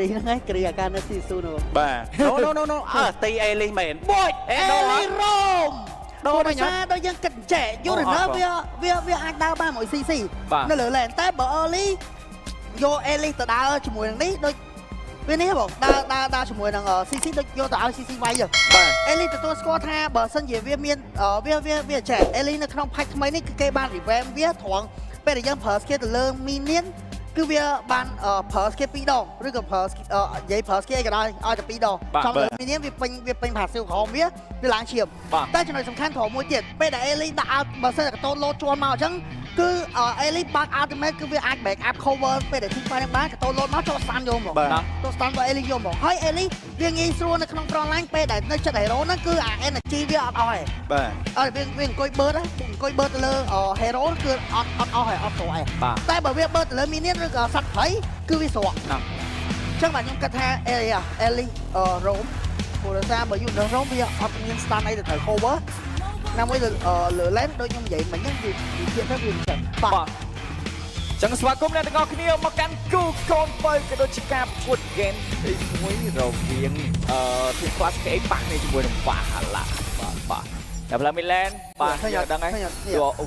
ទីហ្នឹងឯងគ្រាអាការនៅស៊ីស៊ូនោះបាទ no ទីអេលីមែន បុយអេលីរ៉ូម ដូរ ដោយសារដូចយើងគិតចែកយូរណាវាអាចដើរបានមួយ CC នៅលើឡែនតែបើអេលីយកអេលីទៅដើរជាមួយនឹងនេះដូចវានេះបងដើរជាមួយនឹង CC ដូចយកទៅឲ្យ CC វាយបាទអេលីទទួលស្គាល់ថាបើសិនជាវាមានវាចែកអេលីនៅក្នុងផាច់ថ្មីនេះគឺគេបាន revamp វាត្រង់ពេលដែលយើងប្រើ skill ទៅលើ minion គឺវាបានប្រើ skill 2 ដងឬក៏ប្រើនិយាយប្រើ skill អីក៏ដោយឲ្យតែ2ដងចំលើ minion វាពេញ passive ក្រោមវាឡើងឈាមតែចំណុចសំខាន់ត្រង់មួយទៀតពេលដែលអេលីដាក់ឲ្យបើសិនតែកតូនលោតជន់មកអញ្ចឹងគឺអេលីបាក់ ultimate គឺវាអាច back up cover ពេលដែល team fight នឹងបានកតូនលោតមកចូល stun យកមកចូល stun របស់អេលីយកមកហើយអេលីវាងាយស្រួលនៅក្នុង front line ពេលដែលនៅចិត្ត hero ហ្នឹងគឺអា energy វាអត់អស់ហើយបាទអត់វាអង្គុយ bird អង្គុយ bird ទៅលើ hero គឺអត់អស់ហើយអត់ស្រួលហើយតែបើវា bird ទៅលើ minion ឬក៏សត្វព្រៃគឺវាស្រក់អញ្ចឹងបាទខ្ញុំគិតថាអេលីរ៉ូមព្រោះថាបើយូរដល់រ៉ូមវាអត់មាន stun អីទៅត្រូវ cover ណាមួយលើ lane ដូចខ្ញុំនិយាយមិញហ្នឹងវាជាទៅវាចឹងបាទចឹងស្វាគមន៍អ្នកទាំងអស់គ្នាមកកាន់គូកូនបើក៏ដូចជាការប្រកួត game ទី1រវាងទី class KA បាក់នេះជាមួយនឹងបាហាឡាបាទតែផ្លូវ Midland បាទខ្ញុំដឹងហើយយកអូ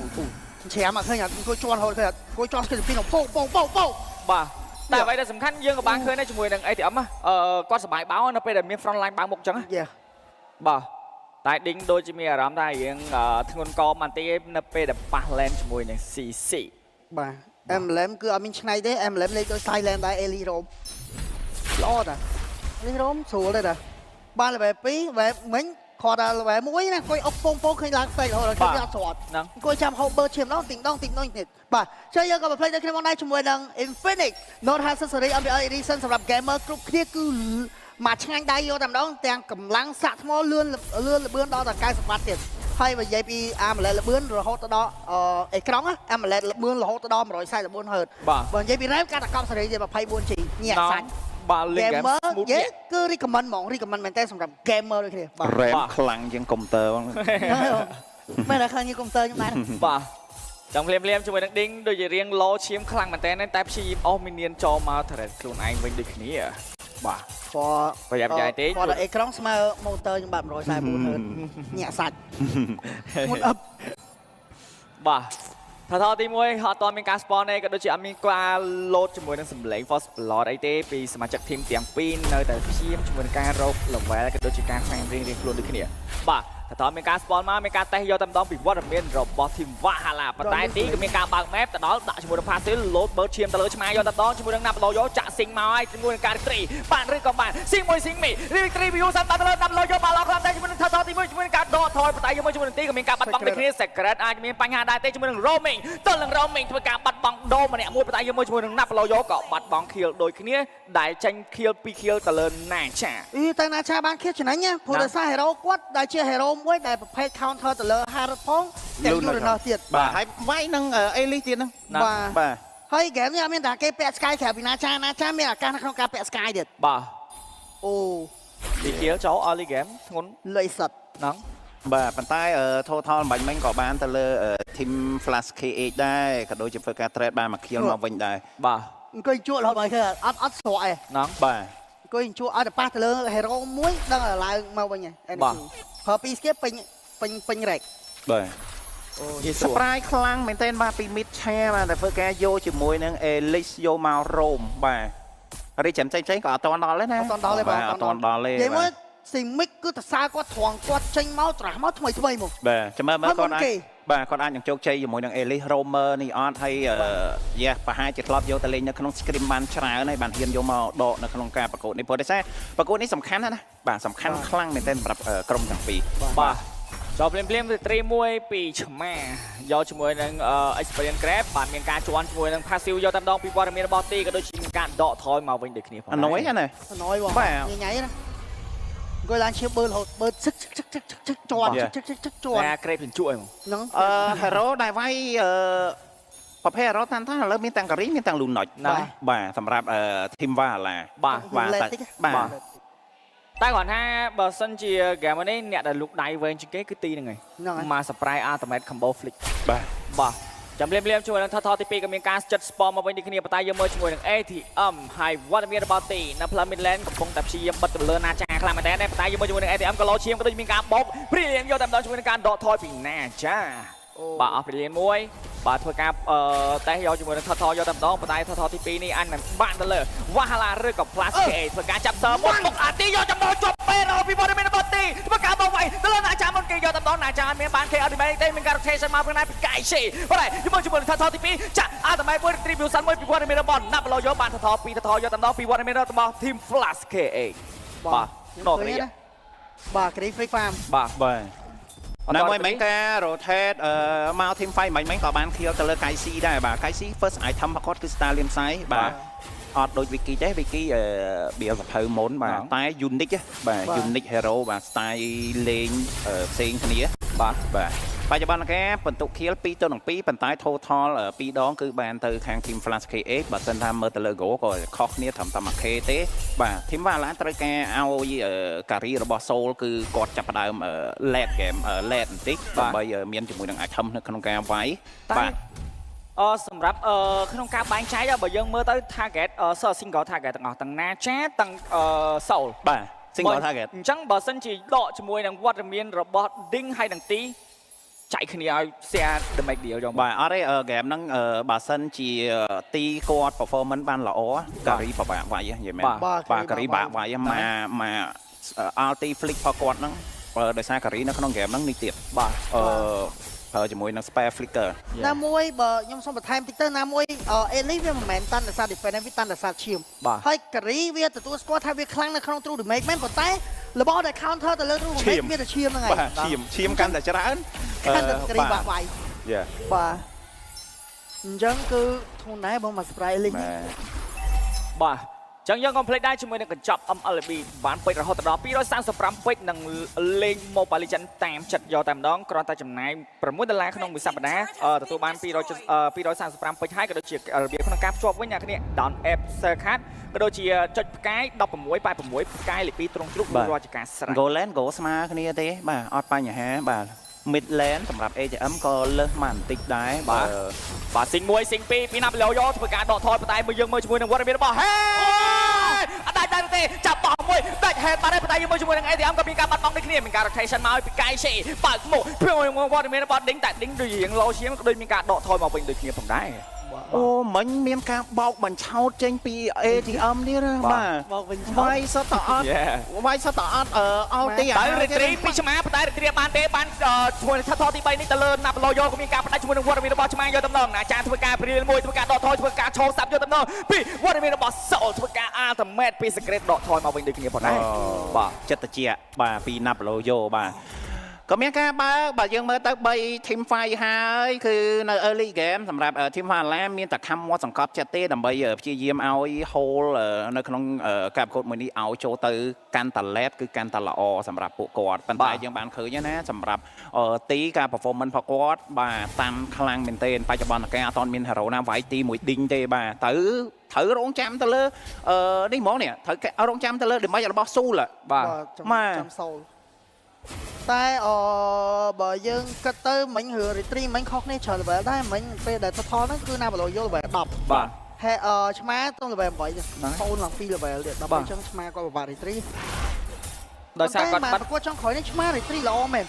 ច្រាមអត់ឃើញអត់អង្គុយជន់ហូតឃើញអត់អង្គុយជន់ស្គីពីនោះពោបាទតែអ្វីដែលសំខាន់យើងក៏បានឃើញដែរជាមួយនឹង ATM គាត់សប្បាយបោនៅពេលដែលមាន front line បើមុខចឹងបាទតែឌីងដូចជាមានអារម្មណ៍ថារៀងធ្ងន់កបន្តិចនៅពេលដែលប៉ះ lane ជាមួយនឹង CC បាទ MLM គឺអត់មានឆ្នៃទេ MLM លេខដូច silent ដែរ Ellie Rome ល្អតា Ellie Rome ស្រួលទេតាបាន level 2 level មិញគាត់ដល់ level 1ណាអង្គុយអុកពងឃើញឡើងផ្សេងរហូតដល់គេអត់ស្រាត់អង្គុយចាំហូប bird ឈាមដងទីងទៀតបាទចឹងយើងក៏ play ដូចគ្នាមកដែរជាមួយនឹង Infinix Note 50 MBL Edition សម្រាប់ gamer គ្រប់គ្នាគឺមកឆ្ងាញ់ដៃយកតែម្ដងទាំងកម្លាំងសាក់ថ្មលឿនលបឿនដល់តែ90វ៉ាត់ទៀតហើយបើនិយាយពី AMOLED លបឿនរហូតទៅដល់អេក្រង់ AMOLED លបឿនរហូតទៅដល់144 Hz បើនិយាយពី RAM កាត់តែកប់សេរីទៀត 24G ញាក់សាច់បាទ gamer គឺ recommend ហ្មង recommend មែនតើសម្រាប់ gamer ដូចគ្នាបាទ RAM ខ្លាំងជាងកុំព្យូទ័រហ្នឹងមែនតែខ្លាំងជាងកុំព្យូទ័រខ្ញុំដែរបាទចង់ភ្លាមជាមួយនឹងឌីងដូចជារៀងឡូឈាមខ្លាំងមែនតើតែព្យាយាមអស់មីនៀនចូលមកថរ៉េតខ្លួនឯងវិញដូចគ្នាបាទប្រយ័ត្នចាយទេគាត់អេក្រង់ស្មើ motor ខ្ញុំបាទ144 Hz ញាក់សាច់មុនអឹបបាទថាទី1អត់តមានការ spawn ទេក៏ដូចជាអត់មានការលោតជាមួយនឹងសម្លេង Force Blood អីទេពីសមាជិក team ទាំងពីរនៅតែព្យាយាមជាមួយនឹងការរក level ក៏ដូចជាការ fan រៀងខ្លួនដូចគ្នាបាទថាមានការ spawn មកមានការតេស្តយកតែម្ដងពីវត្តមានរបស់ team Valhalla ប៉ុន្តែទីក៏មានការបើក map ទៅដល់ដាក់ជាមួយនឹង Passive លោត bird ឈាមទៅលើឆ្មាយកតែម្ដងជាមួយនឹង Napolo យកចាក់ស៊ីងមកហើយជាមួយនឹងការ Victory បានឬក៏បានស៊ីងមួយស៊ីងមី Victory view សាប់ទៅលើ Napolo យកបាល់អស់ខ្លាំងតែជាមួយនឹងថាទី1ជាមួយនឹងការដកថយប៉ុន្តែជាមួយនឹងទីក៏មានការបាត់បង់ដូចគ្នា Secret អាចមានបញ្ហាដែរទេជាមួយនឹង Roaming ទល់នឹង Roaming ធ្វើការបាត់បង់ដូរម្នាក់មួយប៉ុន្តែជាមួយនឹង Napolo យកក៏បាត់បង់ kill ដូចគ្នាដែលចាញ់ kill 2 kill ទៅលើ Nacha តែ Nacha បាន kill ចំណេញណាព្រោះដោយសារ hero គាត់ដែលជា hero មួយដែលប្រភេទ counter ទៅលើ Harrod ផងទាំង Uranus ទៀតបាទហើយវាយនឹង Elise ទៀតហ្នឹងបាទហើយ game នេះអត់មានតែគេពាក់ Sky ក្រៅពី Nacha មានឱកាសនៅក្នុងការពាក់ Sky ទៀតបាទអូទីគៀលចូល early game ធ្ងន់លុយសិតហ្នឹងបាទប៉ុន្តែ total បាញ់មិញក៏បានទៅលើ team Flash KH ដែរក៏ដូចជាធ្វើការ trade បានមក kill មកវិញដែរបាទអង្គុយជួររហូតមកឃើញអត់ស្រក់ឯងហ្នឹងបាទអង្គុយជួរឲ្យតែប៉ះទៅលើ hero មួយដឹងតែឡើងមកវិញឯងប្រើពី skill ពេញ rek បាទអូsurprise ខ្លាំងមែនទែនបាទពី mid ឆាបាទតែធ្វើការយកជាមួយនឹង Elise យកមក Rome បាទរីចាំចេញក៏អត់តន់ដល់ទេណាអត់តន់ដល់ទេបាទអត់តន់ដល់ទេនិយាយមកស៊ីមិចគឺតសើគាត់ត្រង់គាត់ចេញមកត្រាស់មកថ្មីមកបាទចាំមើលគាត់អាចបាទគាត់អាចនឹងជោគជ័យជាមួយនឹង Elise Romer នេះអត់ហើយប្រហែលជាធ្លាប់យកទៅលេងនៅក្នុង scrim បានច្រើនហើយបានហ៊ានយកមកដកនៅក្នុងការប្រកួតនេះព្រោះតែប្រកួតនេះសំខាន់ណាបាទសំខាន់ខ្លាំងមែនទែនសម្រាប់ក្រុមទាំងពីរបាទចូលភ្លាមត្រីមួយពីឆ្មាយកជាមួយនឹង experience grab បានមានការជន់ជាមួយនឹង passive យកតែម្ដងពីព័ត៌មានរបស់ទីក៏ដូចជាមានការដកថយមកវិញដូចគ្នាផងអណយណាអណយបងញ៉ៃណាអង្គុយឡើងឈៀបបើរហូតបើសឹកជន់ការ grab ជក់ហ្នឹងhero ដែលវាយប្រភេទ hero តាមថាឥឡូវមានទាំងការីមានទាំង Lunox បាទសម្រាប់ team Valhalla បាទតែគាត់ថាបើសិនជា game នេះអ្នកដែលលូកដៃវែងជាងគេគឺទីហ្នឹងហើយមក surprise ultimate combo flick បាទ ចាំលៀមជាមួយនឹងថតទី2ក៏មានការចិត្ត spawn មកវិញដូចគ្នាប៉ុន្តែយើងមើលជាមួយនឹង ATM ហើយវត្តមានរបស់ទីនៅផ្លូវ Midland កំពុងតែព្យាយាមបិទទៅលើណាចាខ្លាំងមែនតើប៉ុន្តែយើងមើលជាមួយនឹង ATM ក៏លោឈាមក៏ដូចមានការបោក Brilliant យកតែម្ដងជាមួយនឹងការដកថយពីណាចាបាទអស់ Brilliant មួយបាទធ្វើការតេស្តយកជាមួយនឹងថតយកតែម្ដងប៉ុន្តែថតទី2នេះអញមិនបានទៅលើ Wahala ឬក៏ Plus KA ធ្វើការចាប់សើមុខអាទីយកចំណោជាប់ពេលពីវត្តមានរបស់ទីធ្វើការបោកវាយទៅលើណាចាមុនគេយកតែម្ដងណាចាមានបាន KA ទេមានការ rotation មកពីណាពីកាយស៊ីបាទយើងមើលជាមួយនឹងថតទី2ចាអាតែមួយ retribution មួយពីវត្តមានរបស់ណាប់ឡូយកបានថត2ថតយកតែម្ដងពីវត្តមានរបស់ Team Plus KA បាទនោះនេះបាទ Green Free Farm បាទណាមួយមិញការ rotate មក team fight មិញក៏បាន kill ទៅលើ Kaisi ដែរបាទ Kaisi first item របស់គាត់គឺ Stallion Sai បាទអត់ដូច Wiki ទេ Wiki វាសភៅមុនបាទតែ unique បាទ unique hero បាទ style លេងផ្សេងគ្នាបាទបច្ចុប្បន្នការបន្ទុក kill 2 ទៅនឹង 2 ប៉ុន្តែ total 2 ដងគឺបានទៅខាង team Flash KA បើមិនថាមើលទៅលើ go ក៏ខុសគ្នាត្រឹមតែ 1k ទេបាទ team Valorant ត្រូវការឲ្យការីរបស់ Soul គឺគាត់ចាប់ផ្ដើម late game late បន្តិចដើម្បីមានជាមួយនឹង item នៅក្នុងការវាយបាទសម្រាប់ក្នុងការបែងចែកបើយើងមើលទៅ target single target ទាំងអស់ទាំងណាចាទាំង Soul បាទ single target អញ្ចឹងបើសិនជាដកជាមួយនឹងវត្តមានរបស់ Ding ហើយនឹងទីចែកគ្នាឲ្យ share the make deal យកបាទអត់ទេហ្គេមហ្នឹងបើសិនជាទីគាត់ performance បានល្អការីពិបាកវាយនិយាយមែនបាទការីបាក់វាយមក ulti flick របស់គាត់ហ្នឹងដោយសារការីនៅក្នុងហ្គេមហ្នឹងនេះទៀតបាទជាមួយនឹង spare flicker ណាមួយបើខ្ញុំសូមបន្ថែមតិចទៅណាមួយអេលីវាមិនមែនតាន់ដោយសារ defense វាតាន់ដោយសារឈាមហើយការីវាទទួលស្គាល់ថាវាខ្លាំងនៅក្នុង true damage មែនប៉ុន្តែរបស់ដែល counter ទៅលើ true damage មានតែឈាមហ្នឹងហើយបាទឈាមកាន់តែច្រើនកាន់តែការីបាក់វាយបាទអញ្ចឹងគឺធូនដែរបងមក spray លីងបាទចឹងយើង complete ដែរជាមួយនឹងកញ្ចប់ MLB បានពេជ្ររហូតដល់235ពេជ្រនិងលេង Mobile Legends តាមចិត្តយកតែម្ដងគ្រាន់តែចំណាយ$6ក្នុងមួយសប្តាហ៍ទទួលបាន235ពេជ្រហើយក៏ដូចជារបៀបក្នុងការភ្ជាប់វិញអ្នកគ្នា down app share card ក៏ដូចជាចុចផ្កាយ1686ផ្កាយលេខ2ត្រង់ជ្រូករាល់ជាការស្រេច Goland Go ស្មើគ្នាទេបាទអត់បញ្ហាបាទ Midland សម្រាប់ ATM ក៏លើសមកបន្តិចដែរបាទស៊ីង1ស៊ីង2ពីណាប់ឡូយកធ្វើការដកថយប៉ុន្តែមើលយើងមើលជាមួយនឹងវត្តមានរបស់ហេអត់ដាច់ទេចាប់បោះមួយដាច់ហេតុបាត់ហើយប៉ុន្តែយើងមើលជាមួយនឹង ATM ក៏មានការបាត់បង់ដូចគ្នាមានការ rotation មកពីកាយស៊ីបើកមុខព្រមវត្តមានរបស់ Ding តែ Ding ដូចរៀងឡូឈាមក៏ដូចមានការដកថយមកវិញដូចគ្នាផងដែរអូមិញមានការបោកបញ្ឆោតចេញពី ATM នេះណាបាទបោកវិញវាយសតអត់វាយសតអត់អោទីហើយ retreat ពីឆ្មាប៉ុន្តែ retreat បានទេបានជាមួយថតទី3នេះទៅលើណាប់ឡូយកក៏មានការផ្ដាច់ជាមួយនឹងវត្តមានរបស់ឆ្មាយកតំណងអាចារ្យធ្វើការព្រាលមួយធ្វើការដកថយធ្វើការឈោសាប់យកតំណងពីវត្តមានរបស់ Soul ធ្វើការ ultimate ពី secret ដកថយមកវិញដូចគ្នាផងដែរបាទចិត្តតិចបាទពីណាប់ឡូយកបាទក៏មានការបើយើងមើលទៅ3 team fight ហើយគឺនៅ early game សម្រាប់ team Valorant មានតែខំមាត់សង្កត់ចិត្តទេដើម្បីព្យាយាមឲ្យ hold នៅក្នុងការប្រកួតមួយនេះឲ្យចូលទៅកាន់តាឡេតគឺកាន់តាល្អសម្រាប់ពួកគាត់ប៉ុន្តែយើងបានឃើញណាសម្រាប់ទីការ performance របស់គាត់បាទតាមខ្លាំងមែនទែនបច្ចុប្បន្នកាលអត់មាន hero ណាវាយទីមួយ Ding ទេបាទត្រូវរងចាំទៅលើនេះហ្មងនេះត្រូវរងចាំទៅលើ damage របស់ Soul បាទចាំ Soulតែបើយើងគិតទៅមិញរឿង retreat មិញខុសគ្នាច្រើន level ដែរមិញពេលដែលថតហ្នឹងគឺណាបឡូយក level 10បាទហើយឆ្មាទៅ level 8សូនឡើង2 level ទៀតដល់ពេលអញ្ចឹងឆ្មាគាត់ពិបាក retreat ដោយសារគាត់បាត់គាត់ចង់ក្រោយនេះឆ្មា retreat ល្អមែន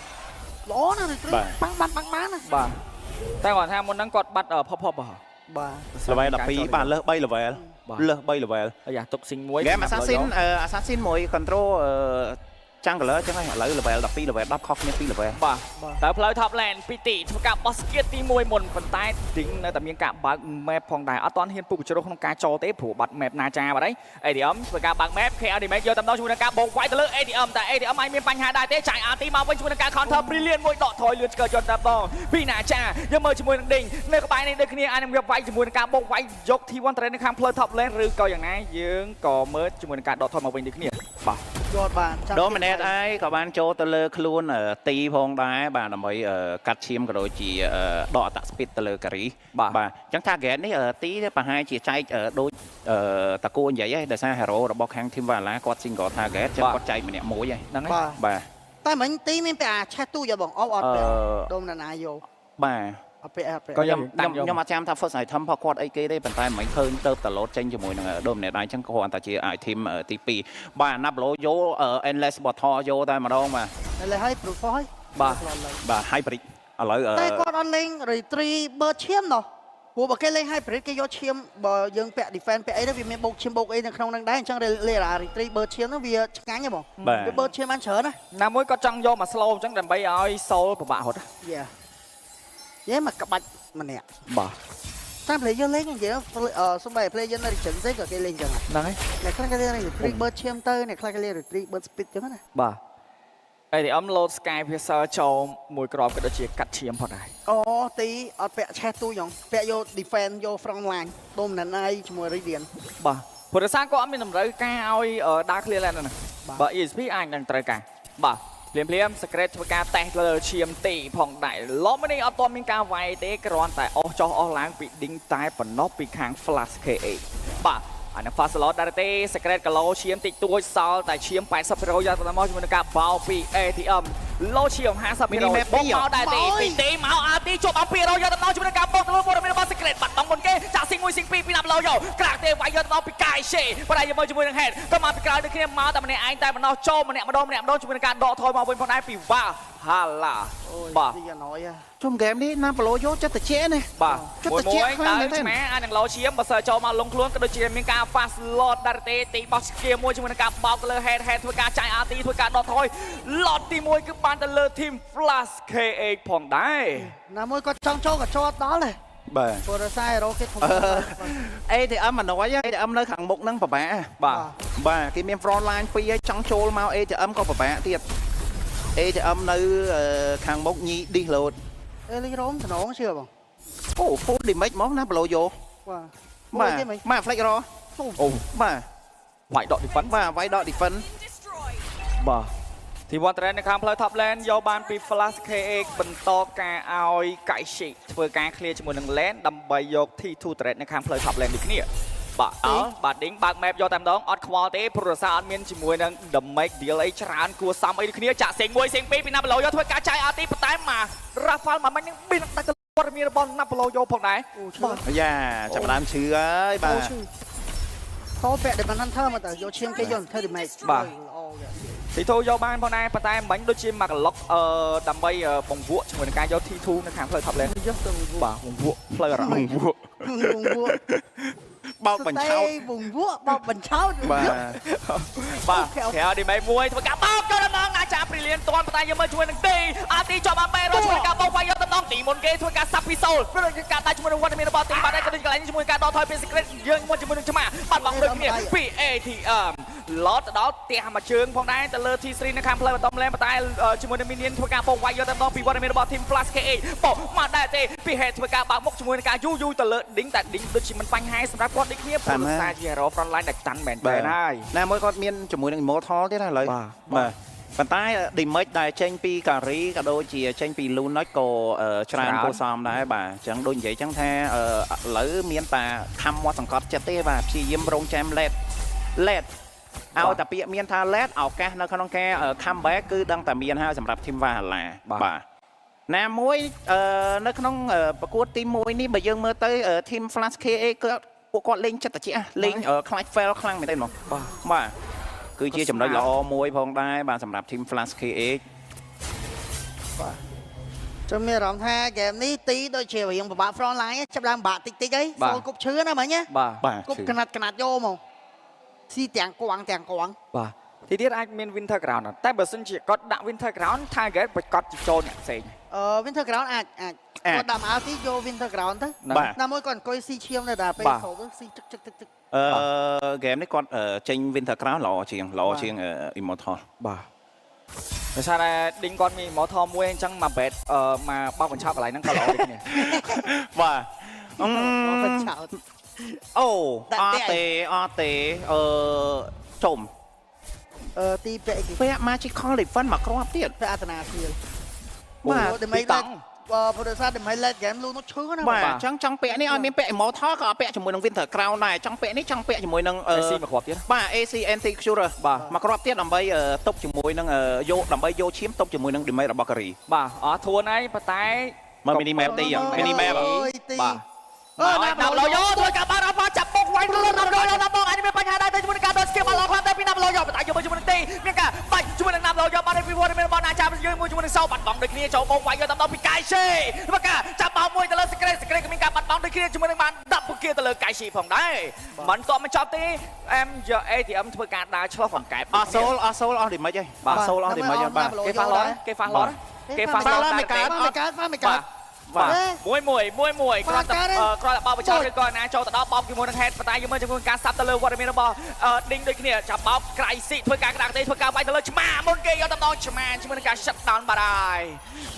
ល្អណាស់ retreat បាំងណាបាទតែគាត់ថាមុនហ្នឹងគាត់បាត់ផុបបាទ level 12បាទលើស3 level លើស3 level អាទុកស៊ីងមួយ game assassin មួយ control Jungler ចឹងហើយឥឡូវ level 12 level 10ខុសគ្នា2 level បាទតែផ្លូវ top lane ពីទីធ្វើការបោះស្គៀតទី1មុនប៉ុន្តែ Ding នៅតែមានការបើក map ផងដែរអត់ទាន់ហ៊ានពុកជ្រុះក្នុងការចូលទេព្រោះបាត់ map ណាចាបាត់ហើយ ATM ធ្វើការបើក map KL damage យកតំណជាមួយនឹងការបោកវាយទៅលើ ATM តែ ATM អាចមានបញ្ហាដែរទេចាយ RT មកវិញជាមួយនឹងការ counter brilliant មួយដកថយលឿនឆ្កើយកតាមដងពីណាចាយកមើលជាមួយនឹង Ding នៅក្បែរនេះដូចគ្នាអាចនឹងវាយជាមួយនឹងការបោកវាយយក T1 train នៅខាងផ្លូវ top lane ឬក៏យ៉ាងណាយើងក៏មើលជាមួយនឹងការដកថយមកវិញដូចគ្នាបាទយកបាន Dominate ហើយក៏បានចូលទៅលើខ្លួនទីផងដែរបាទដើម្បីកាត់ឈាមក៏ដូចជាដកអត្ត speed ទៅលើការីបាទអញ្ចឹង target នេះទីប្រហែលជាចែកដូចតាគួរនិយាយហើយដោយសារ hero របស់ខាង Team Valorant គាត់ single target ចឹងគាត់ចែកម្នាក់មួយហើយហ្នឹងហើយបាទតែមិញទីមានតែអាឆេះទូយកបងអត់ពេលដូមណាណាយកបាទ ក៏ខ្ញុំ ខ្ញុំអត់ចាំថា first item របស់គាត់អីគេទេប៉ុន្តែមិនឃើញទៅតឡូតចេញជាមួយនឹង Dominate ដែរអញ្ចឹងគាត់តែជា item ទី2បាទ Naplo យក Endless Bottle យកតែម្ដងបាទ ឥឡូវឲ្យ Proof ហើយ បាទ Hybrid ឥឡូវតែគាត់អត់លេង Retreat បើឈាមណោះព្រោះបើគេលេង Hybrid គេយកឈាមបើយើងពាក់ Defense ពាក់អីទៅវាមានបូកឈាមបូកអីនៅក្នុងហ្នឹងដែរអញ្ចឹងលេង Retreat បើឈាមហ្នឹងវាឆ្ងាញ់ហ៎បងវាបើឈាមបានច្រើនណា ណាមួយគាត់ចង់យកមក slow អញ្ចឹងដើម្បីឲ្យ soul ពិបាករត់ យេមកក្បាច់ម្នាក់ បាទ តាម player លេងនិយាយសំបី player នៅ region ផ្សេងក៏គេលេងអញ្ចឹងហ្នឹងហើយ អ្នកខ្លះគេលេង Retreat បើឈាមទៅអ្នកខ្លះគេលេង Retreat បើ speed អញ្ចឹងណា បាទ ATM load Sky Piercer ចូលមួយក្របក៏ដូចជាកាត់ឈាមផងដែរ អូទីអត់ពាក់ឆេះទូយ៉ងពាក់យក defend យក front line ដូមណានឯងជាមួយ Radiant បាទព្រោះដោយសារគាត់អត់មានតម្រូវការឲ្យដើរ clear lane ហ្នឹងបើ ESP អាចនឹងត្រូវការបាទភ្លាម secret ធ្វើការតេស្តលើឈាមទីផងដែរឡំនេះអត់ទាន់មានការវាយទេគ្រាន់តែអស់ចុះអស់ឡើងពី ding តែប៉ុណ្ណោះពីខាង Flash KA បាទអានឹង fast slot ដែរទេ secret គីឡូឈាមតិចតួចសល់តែឈាម 80% យកទៅមកជាមួយនឹងការបោពី ATM ឡូឈាម 50% បងមកដែរទេពីទេមកអាទីជាប់អំ200យកទៅមកជាមួយនឹងការបោទៅព័ត៌មានរបស់ secret បាត់បង់មុនគេចាក់ស៊ី1ស៊ី2ពីណាប់ឡូយកក្រាក់ទេវាយយកទៅមកពីកាយឆេបើតែយកមកជាមួយនឹង head ក៏មកពីក្រោយដូចគ្នាមកតែម្នាក់ឯងតែម្ដងចូលម្នាក់ម្ដងជាមួយនឹងការដកថយមកវិញផងដែរពីវ៉ាហាឡាបាទ ទីយ៉ាណយ ជុំហ្គេមនេះ Naplo យកចិត្តតិចណា បាទមួយដើរឆ្មាអាចនឹងឡូឈាមបើសិនចូលមកលងខ្លួនក៏ដូចជាមានការ fast load ដែរទេទីបោះស្គៀមួយជាមួយនឹងការបោកទៅលើ head ធ្វើការចាយ RT ធ្វើការដកថយ lot ទី1គឺបានទៅលើ team Flash KA ផងដែរ ណាមួយគាត់ចង់ចូលក៏ចូលដល់ដែរ បាទ ព្រោះរសារហេរ៉ូគេធំ ATM អាណយ ATM នៅខាងមុខហ្នឹងពិបាកបាទគេមាន front line 2ហើយចង់ចូលមក ATM ក៏ពិបាកទៀត ATM នៅខាងមុខញី disload អេលីរ៉ូមតំណងជឿបង អូ full damage មកណាប្លូយោ បាទ flex រអូបាទ វាយដក defense បាទវាយដក defense បាទទី1 trend នៅខាងផ្លូវ top lane យកបានពី Flash KA បន្តការឲ្យកៃស៊ីធ្វើការ clear ជាមួយនឹង lane ដើម្បីយក T2 trend នៅខាងផ្លូវ top lane ដូចគ្នាបាទបាទឌីងបើក map យកតែម្ដងអត់ខ្វល់ទេព្រោះរសារអត់មានជាមួយនឹង damage deal អីច្រើនគួរសមអីដូចគ្នាចាក់សេង1សេង2ពីណាប្លូយកធ្វើការចាយ RT ប៉ុន្តែមក Rafael មកមិញនឹងមានដាច់ព័ត៌មានរបស់ណាប្លូយកផងដែរបាទ យ៉ាចាប់ដើមឈឺហើយបាទ ខោពាក់ដែលបានធ្វើមកតើយកឈាមគេយកធ្វើ damage បាទទីធូយកបានផងដែរប៉ុន្តែមិញដូចជាមកក្លុកដើម្បីបង្វក់ជាមួយនឹងការយក T2 នៅខាងផ្លូវ top lane យកទៅ បាទបង្វក់ផ្លូវអារម្មណ៍បង្វក់ បោកបញ្ឆោត បង្វក់បោកបញ្ឆោត បាទក្រៅឌីមេ1ធ្វើការបោកចូលដល់ណាចាព្រីលៀនតាន់ប៉ុន្តែយកមើលជួយនឹងទីអាទីជាប់អាមេរជួយការបោកវាយយកតំណងទីមុនគេធ្វើការសាប់ពីសូលព្រោះការដាច់ជាមួយនឹងវត្តមានរបស់ទីបាត់ហើយក៏ដូចកន្លែងជាមួយការដកថយពី secret យើងមកជាមួយនឹងឆ្មាបាត់បង់ដូចគ្នាពី ATM ឡតទៅដល់ផ្ទះមួយជើងផងដែរទៅលើ T3 នៅខាងផ្លូវបតំលែប៉ុន្តែជាមួយនឹង minion ធ្វើការបោកវាយយកតំណងពីវត្តមានរបស់ team Flash KA បោកមកដែរទេពី head ធ្វើការបើកមុខជាមួយនឹងការយូទៅលើ ding តែ ding ដូចជាមិនបញ្ហាសម្រាប់គាត់ដូចគ្នាព្រោះសារជា hero front line ដែលតាន់មែនទេហើយ ណាមួយគាត់មានជាមួយនឹង Immortal ទៀតណាឥឡូវបាទប៉ុន្តែ damage ដែលចេញពី Kari ក៏ដូចជាចេញពី Lunok ក៏ច្រើនគួរសមដែរបាទអញ្ចឹងដូចនិយាយអញ្ចឹងថាឥឡូវមានតែខំមកសង្កត់ចិត្តទេបាទព្យាយាមរងចាំ let ឲ្យតែពាក្យមានថា let ឱកាសនៅក្នុងការ comeback គឺដឹងតែមានហើយសម្រាប់ team Valhalla បាទណាមួយនៅក្នុងប្រកួតទី1នេះបើយើងមើលទៅ team Flash KA ពួកគាត់លេងចិត្តតិចលេងខ្លាច fail ខ្លាំងមែនទេហ្មងបាទគឺជាចំណុចល្អមួយផងដែរបាទសម្រាប់ team Flash KA បាទចាំមានអារម្មណ៍ថាហ្គេមនេះទីដូចជារៀងពិបាក front line ចាប់ដើមបាក់តិចតិចអីចូលគប់ឈឺណាមិញណាបាទគប់កណាត់យកមកស៊ីទាំងគួងបាទទីទៀតអាចមាន winter ground តែបើសិនជាគាត់ដាក់ winter ground target ប្រកាសចូលអ្នកផ្សេងwinter ground អាចគាត់ដាក់មកទីយក winter ground ទៅណាមួយគាត់អង្គុយស៊ីឈាមនៅដល់ពេលចូលទៅស៊ីទឹកហ្គេមនេះគាត់ចេញ winter ground ល្អជាង immortal បាទដោយសារតែ ding គាត់មាន immortal មួយអញ្ចឹងមក bet មកបោកបញ្ឆោតកន្លែងហ្នឹងក៏ល្អដូចគ្នាបាទបញ្ឆោតអូអត់ទេចុំទីពាក់ magical defense មកគ្រាប់ទៀតពាក់អត្តនាសៀលបាទដើម្បីលេតព្រោះដោយសារដើម្បីលេតហ្គេមលូនោះឈឺណាបាទអញ្ចឹងចង់ពាក់នេះឲ្យមានពាក់ immortal ក៏ពាក់ជាមួយនឹង winter crown ដែរចង់ពាក់នេះចង់ពាក់ជាមួយនឹង AC មកគ្រាប់ទៀតបាទ AC anti cure បាទមកគ្រាប់ទៀតដើម្បីទប់ជាមួយនឹងដើម្បីយកឈាមទប់ជាមួយនឹង damage របស់ Kari បាទអត់ធួនហើយប៉ុន្តែ មើល mini map ទីយ៉ាង mini map អើយទី បាទណាប់ឡូយ៉ូធ្វើការបាត់អត់មកចាប់បុកវាយលុនដល់ដល់បងអានេះមានបញ្ហាដែរទៅជាមួយនឹងការដោះស្គីបាល់ឡងខ្លាំងតែពីណាប់ឡូយ៉ូតែយកជាមួយនឹងទីមានការបាច់ជាមួយនឹងណាប់ឡូយ៉ូបាត់ពីវត្តមានបងណាចាប់ជាមួយជាមួយនឹងសោបាត់បង់ដូចគ្នាចូលបុកវាយយកតាមដល់ពីកៃស៊ីធ្វើការចាប់បោលមួយទៅលើសក្រេតក៏មានការបាត់បង់ដូចគ្នាជាមួយនឹងបានដាក់ពុកគៀទៅលើកៃស៊ីផងដែរមិនតមិនចប់ទេអែមយក ATM ធ្វើការដើរឆ្លោះកង្កែបអស់សូលអស់ឌីមិចហើយបាទសូលអស់ឌីមិចហើយបាទ គេហ្វាឡតគេហ្វាឡតគេហ្វាឡតមិនកើតបាទមួយគ្រាន់តែបោបចោលឬក៏ណាចូលទៅដល់បោបជាមួយនឹងហេតប៉ុន្តែយើងមើលជាមួយការសាប់ទៅលើវត្តមានរបស់ឌីងដូចគ្នាចាប់បោបក្រៃស៊ីធ្វើការក្តារទេធ្វើការវាយទៅលើឆ្មាមុនគេយកទៅដល់ឆ្មាជាមួយនឹងការ shut down បាត់ហើយ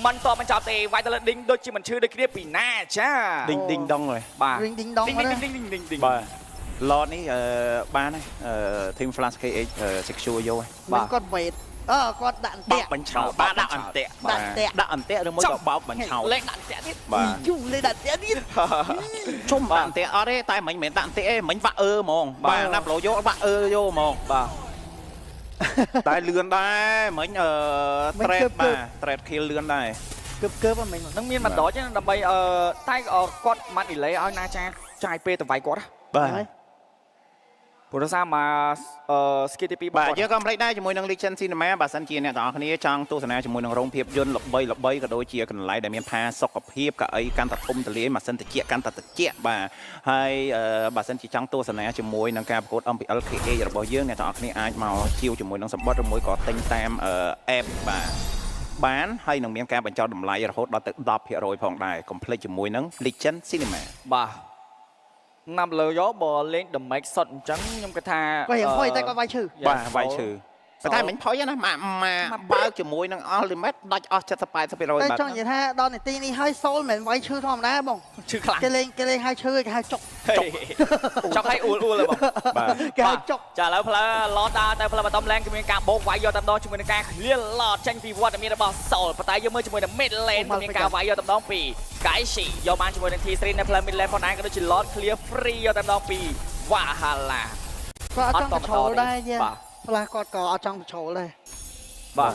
មិនតមិនចប់ទេវាយទៅលើឌីងដូចជាមិនឈឺដូចគ្នាពីណាចាឌីងដងហើយបាទឌីងដងបាទឡតនេះបានហើយធីម Flash KH secure យកហើយបាទគាត់វេតគាត់ដាក់អន្ទាក់បញ្ឆោតបាទដាក់អន្ទាក់ដាក់អន្ទាក់ឬមួយក៏បោកបញ្ឆោតលេងដាក់អន្ទាក់ទៀតបាទយូលេងដាក់អន្ទាក់ទៀតជុំដាក់អន្ទាក់អត់ទេតែមិនមែនដាក់អន្ទាក់ទេមិញវាក់ហ្មងបាទណាប់ឡូយកវាក់យកហ្មងបាទតែលឿនដែរមិញtrade បាទ trade kill លឿនដែរកើបមិញនឹងមានមួយដចដើម្បីតែគាត់ម៉ាត់ delay ឲ្យណាចាយពេលទៅវាយគាត់បាទព្រោះសារមកស្គីទី2បាទយើងក៏មិនភ្លេចដែរជាមួយនឹង Legend Cinema បើសិនជាអ្នកទាំងអស់គ្នាចង់ទស្សនាជាមួយនឹងរោងភាពយន្តល្បីក៏ដូចជាកន្លែងដែលមានផាសុខភាពកៅអីកាន់តែធំទូលាយម៉ាស៊ីនត្រជាក់កាន់តែត្រជាក់បាទហើយបើសិនជាចង់ទស្សនាជាមួយនឹងការប្រកួត MPL KH របស់យើងអ្នកទាំងអស់គ្នាអាចមកជាវជាមួយនឹងសម្បត្តិឬមួយក៏ទិញតាម app បាទបានហើយនឹងមានការបញ្ចុះតម្លៃរហូតដល់ទៅ 10% ផងដែរកុំភ្លេចជាមួយនឹង Legend Cinema បាទណាប់លើយកបើលេង damage សុតអញ្ចឹងខ្ញុំគិតថាវាយហុយតែគាត់វាយឈឺបាទវាយឈឺប៉ុន្តែមិញផុយណាមកបើកជាមួយនឹង Ultimate ដាច់អស់ 70-80% បាទចង់និយាយថាដល់នាទីនេះហើយ Soul មិនវាយឈឺធម្មតាបងឈឺខ្លាំងគេលេងហើយឈឺគេហៅចុកឲ្យអ៊ូលបងបាទគេហៅចុកចាឥឡូវផ្លូវឡតដើរទៅផ្លូវបតំឡើងគឺមានការបោកវាយយកតាមដងជាមួយនឹងការឃ្លៀលឡតចេញពីវត្តមានរបស់ Soul ប៉ុន្តែយើងមើលជាមួយនឹង Mid Lane មានការវាយយកតាមដងពីកៃស៊ីយកបានជាមួយនឹង T3 នៅផ្លូវ Mid Lane ផងដែរក៏ដូចជា Lord Clear Free យកតាមដងពី Valhalla គាត់អត់ចង់បញ្ចូលដែរយាផ្លាស់គាត់ក៏អត់ចង់បញ្ចូលដែរបាទ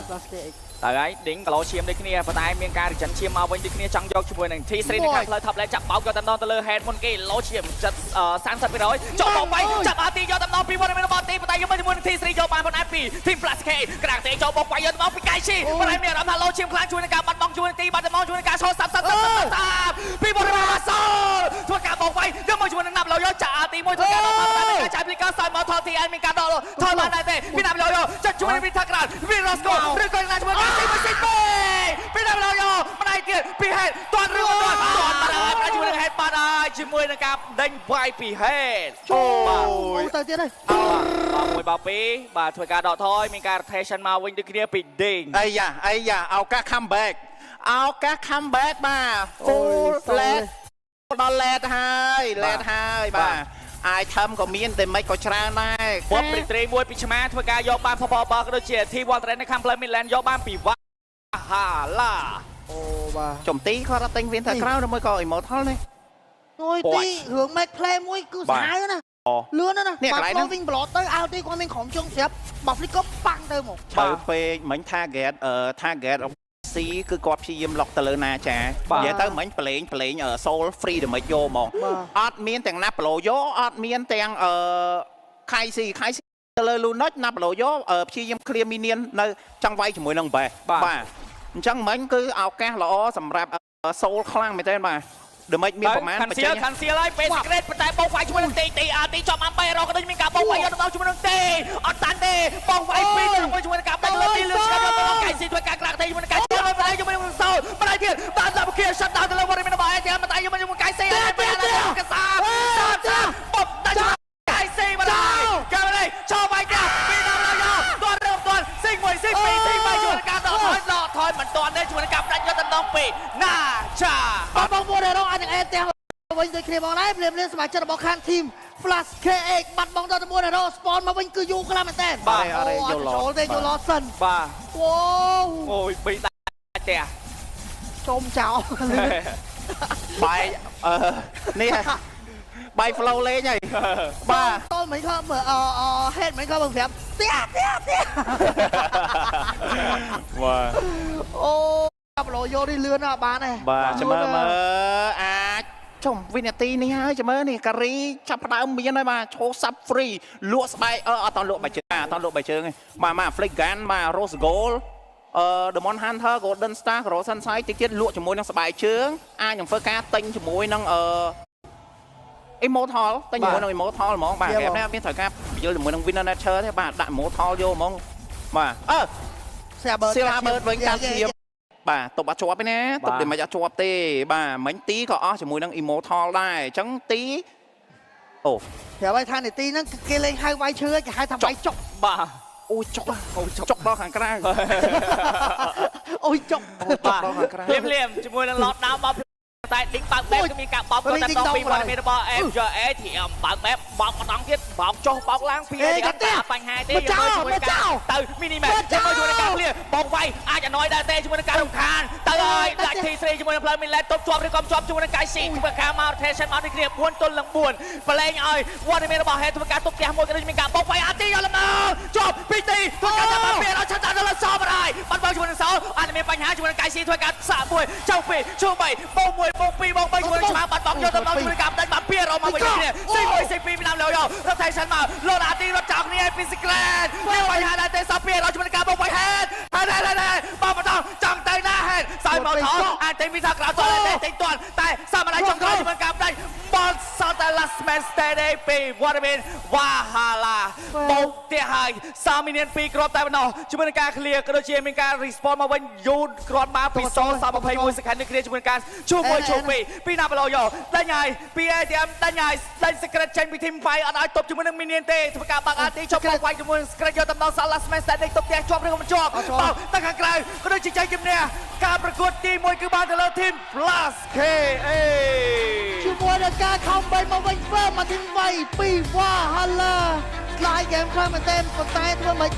តែហើយឌីងគីឡូឈាមដូចគ្នាប៉ុន្តែមានការរិះចិនឈាមមកវិញដូចគ្នាចង់យកជាមួយនឹង T3 នៅខាងផ្លូវ Top Lane ចាប់បោកយកតាមដងទៅលើ Head មុនគេឡូឈាម30% ចុះមកវាយចាប់អាទីយកតាមដងពីវត្តមានរបស់ទីប៉ុន្តែយកមកជាមួយនឹង T3 យកបានប៉ុន្តែពី Team Flash K ក្រាក់ទេចូលបោកវាយយកតាមពីកៃស៊ីប៉ុន្តែមានអារម្មណ៍ថាឡូឈាមខ្លាំងជួយនឹងការបាត់បង់ជួយនឹងទីបាត់បង់ជួយនឹងការឈោ30ពីវត្តមានរបស់ Soul ធ្វើការបោកវាយយកមកជាមួយនឹងណាប់ឡូយកចាអាទីមួយធ្វើការដកបានតែការចាយពីការសើមកថត TN មានការដកថតបានដែរទេពីណាប់ឡូយកចាត់ជួយពីថាក្រានវីរ៉ូស្កូឬក៏ណាជាមួយការស៊ីពីណាប់ឡូយកម្ដាយទៀតពី Head ទាន់រឿងទាន់បានជាមួយនឹង Head បានហើយជាមួយនឹងការដេញវាយពី Head អូទៅទៀតហើយបាទមួយបាទពីរបាទធ្វើការដកថយមានការ rotation មកវិញដូចគ្នាពី Ding អាយ៉ាឱកាស comeback បាទ full led ដល់ led ហើយបាទអាចថឹមក៏មានតែមិនក៏ច្រើនដែរវត្តព្រីត្រេមួយពីឆ្មាធ្វើការយកបានផបក៏ដូចជា T1 Trend នៅខាងផ្លូវ Midland យកបានពីValhalla អូបាទចំទីគាត់អត់ទិញវិញតែក្រៅឬមួយក៏ Immortal នេះអូយទីរឿង make play មួយគឺស្អាតណាលឿនណាបាត់វិញប្លុតទៅឲ្យទីគាត់មានក្រុមជើងស្រាប់បាក់ហ្លីកក៏ប៉ាំងទៅមកបើពេកមិញ target ស៊ីគឺគាត់ព្យាយាមឡុកទៅលើណាចានិយាយទៅមិញប្លេង soul free ដើម្បីយកហ្មងអត់មានទាំងណាប្លូយកអត់មានទាំងខៃស៊ីទៅលើ Lunach ណាប្លូយកព្យាយាម clear minion នៅចង់វាយជាមួយនឹងបែបាទអញ្ចឹងមិញគឺឱកាសល្អសម្រាប់ soul ខ្លាំងមែនទេបាទដើម្បីមានប្រមាណបញ្ចេញខាន់សៀលហើយពេល secret ប៉ុន្តែបោកវាយជាមួយនឹងទីចំអំ3រកក៏ដូចមានការបោកវាយយកទៅជាមួយនឹងទីអត់តាន់ទេបោកវាយពីរជាមួយនឹងការបាត់លើទីលឿនឆ្កាត់យកទៅកៃស៊ីធ្វើការក្រាក់ទេជាមួយនឹងកៃស៊ីហើយបន្តែជាមួយនឹងសោបន្តែទៀតបានដល់គៀ shut down ទៅលើវត្តមានរបស់ឯទៀតបន្តែជាមួយនឹងកៃស៊ីហើយកសាបបដាច់កៃស៊ីមកដល់កាមេរ៉ាចូលវាយទៀតពីដល់ឡើយយកទាន់ស៊ីងមួយស៊ីងពីរស៊ីងបីជាមួយនឹងការដកថយមិនទាន់ទេជាមួយនឹងការផ្ដាច់យកទៅដល់ពីណាចាបងប្អូនរងអាចនឹងអេទាំងវិញដូចគ្នាបងដែរភ្លាមសមាជិករបស់ខាង Team Flash KH បាត់បង់ដល់ទៅរង spawn មកវិញគឺយូរខ្លាំងមែនតើបាទអរេយូរឡទេយូរឡសិនបាទអូយពីដាច់ផ្ទះចុំចោលបាយនេះបាយ flow លេងហើយបាទតោះមិនខំមើលhead មិនខំបង្រាំផ្ទះបាទអូ បឡូយកនេះលឿនណាស់បានទេ បាទចាំមើលអាចចុំវិនាទីនេះហើយចាំមើលនេះការីចាប់ផ្ដើមមានហើយបាទឈោសាប់ free លក់ស្បែកអត់តលក់បាយជើងអត់តលក់បាយជើងទេបាទ Fligan បាទ Rose Gold Demon Hunter Golden Star Rose Sunshine តិចទៀតលក់ជាមួយនឹងស្បែកជើងអាចនឹងធ្វើការទិញជាមួយនឹងImmortal ទិញជាមួយនឹង Immortal ហ្មងបាទគេនេះមានត្រូវការយល់ជាមួយនឹង Winner Nature ទេបាទដាក់ Immortal យកហ្មងបាទSilver Bird វិញតាមធៀបបាទតុបអត់ជាប់ទេណាតុបតែមិនអត់ជាប់ទេបាទមិញទីក៏អស់ជាមួយនឹង Immortal ដែរអញ្ចឹងទីអូប្រាប់ឲ្យថានីតិហ្នឹងគេលេងហៅវាយឈើគេហៅថាវាយចុកបាទអូយចុកដល់ខាងក្រៅអូយចុកដល់ខាងក្រៅលៀមជាមួយនឹងឡតដើមមកតែឌីងបើកបែបគឺមានការបោកគាត់តែតពីព័ត៌មានរបស់ FJA ទីបើកបែបបោកម្ដងទៀតបោកចុះបោកឡើងពីនេះអត់បញ្ហាទេយកជាមួយការទៅមីនីមែនយកជាមួយនឹងការឃ្លៀបោកវាយអាចអណយដែរទេជាមួយនឹងការរំខានទៅហើយដាច់ទី3ជាមួយនឹងផ្លូវមីឡេតទប់ជាប់ឬក៏ជាប់ជាមួយនឹងកាយស៊ីធ្វើការមក rotation មកដូចគ្នា4ទល់នឹង4ប្រឡែងឲ្យព័ត៌មានរបស់ Head ធ្វើការទប់ផ្ទះមួយក៏ដូចមានការបោកវាយអាទីយកលំនៅជាប់ពីទីធ្វើការចាប់បានពេលអត់ឆាត់ដល់សោបដែរបាត់បោកជាមួយនឹងសោអាចមានបញ្ហាជាមួយនឹងកាយស៊ីធ្វើការសាកមួយចៅពីជួ3បោក1បោក2បោក3ជាមួយនឹងឆ្មាបាត់បោកយកទៅដល់ជាមួយការដាច់បាន2រមកវិញគ្នាC1 C2 ពីដើមលើយក rotation មកលោអាទីរត់ចោលគ្នាពីSecret មានបញ្ហាដែរទេសោបពីដល់ជាមួយនឹងការបោកវាយ Head ហើយបោកបន្តចង់ទៅណា Head សើមកថតអាចតែមានថាក្រៅតតែតែទាន់តែសាមឡៃចង់ក្រោយជាមួយការដាច់បលសតតែ last man stay ពីវត្តមានវ៉ាហាឡាបោកទៀតហើយសាមីនៀន2គ្រាប់តែប៉ុណ្ណោះជាមួយនឹងការ clear ក៏ដូចជាមានការ respawn មកវិញយូរគ្រាន់មកពី0.21 second នេះ clear ជាមួយនឹងការជួបពីណាប្លោយកដាច់ហើយពី ATM ដាច់ហើយដាច់ secret ចេញពី team 5អត់ឲ្យតបជាមួយនឹងមីនៀនទេធ្វើការបាក់អាទីជាប់បោកវាយជាមួយនឹង secret យកតំណង last man stay តបផ្ទះជាប់ឬក៏មិនជាប់បោកទៅខាងក្រៅក៏ដូចជាចេញជំនះការប្រកួតទី1គឺបានទៅលើ team Plus KA ជាមួយនឹងការខំបីមកវិញធ្វើមកទី3ពីវ៉ាហាឡាឆ្លាយហ្គេមខ្លះមែនទេប៉ុន្តែធ្វើមិន